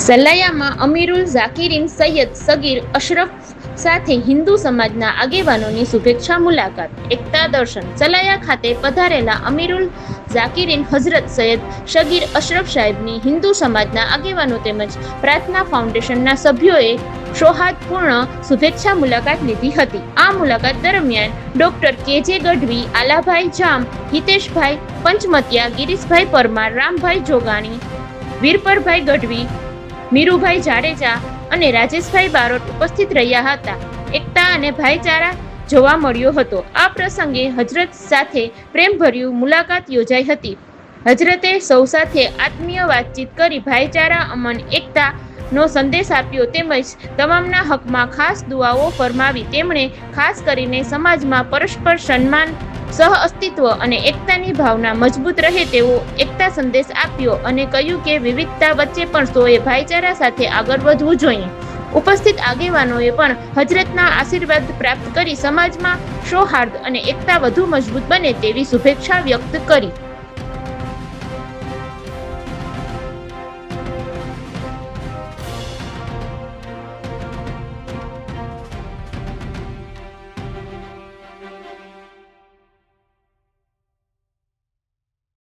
સલાયામાં અમીરુલ ઝાકિરીન સૈયદ સગીર અશરફ સાથે હિન્દુ સમાજના આગેવાનોની શુભેચ્છા મુલાકાત. એકતા દર્શન. સલાયા ખાતે પધારેલા અમીરુલ ઝાકિરીન હઝરત સૈયદ સગીર અશરફ સાહેબની હિન્દુ સમાજના આગેવાનો તેમજ પ્રાર્થના ફાઉન્ડેશનના સભ્યોએ સૌહાર્દપૂર્ણ શુભેચ્છા મુલાકાત લીધી હતી. આ મુલાકાત દરમિયાન ડોક્ટર કે.જે. ગઢવી, આલાભાઈ જામ, હિતેશભાઈ પંચમતિયા, ગિરીશભાઈ પરમાર, રામભાઈ જોગાણી, વીરપરભાઈ ગઢવી, મીરુભાઈ જાડેજા અને રાજેશભાઈ બારોટ ઉપસ્થિત રહ્યા હતા. એકતા અને ભાઈચારા જોવા મળ્યો હતો. આ પ્રસંગે હજરત સાથે પ્રેમભર્યું મુલાકાત યોજાઈ હતી. હજરતે સૌ સાથે આત્મીય વાતચીત કરી ભાઈચારા, અમન, એકતા નો સંદેશ આપ્યો તેમજ તમામના હકમાં ખાસ દુઆઓ ફરમાવી. તેમણે ખાસ કરીને સમાજમાં પરસ્પર સન્માન, સહ અસ્તિત્વ અને એકતાની ભાવના મજબૂત રહે તેવો એકતા સંદેશ આપ્યો અને કહ્યું કે વિવિધતા વચ્ચે પણ સૌએ ભાઈચારા સાથે આગળ વધવું જોઈએ. ઉપસ્થિત આગેવાનોએ પણ હજરતના આશીર્વાદ પ્રાપ્ત કરી સમાજમાં સૌહાર્દ અને એકતા વધુ મજબૂત બને તેવી શુભેચ્છા વ્યક્ત કરી.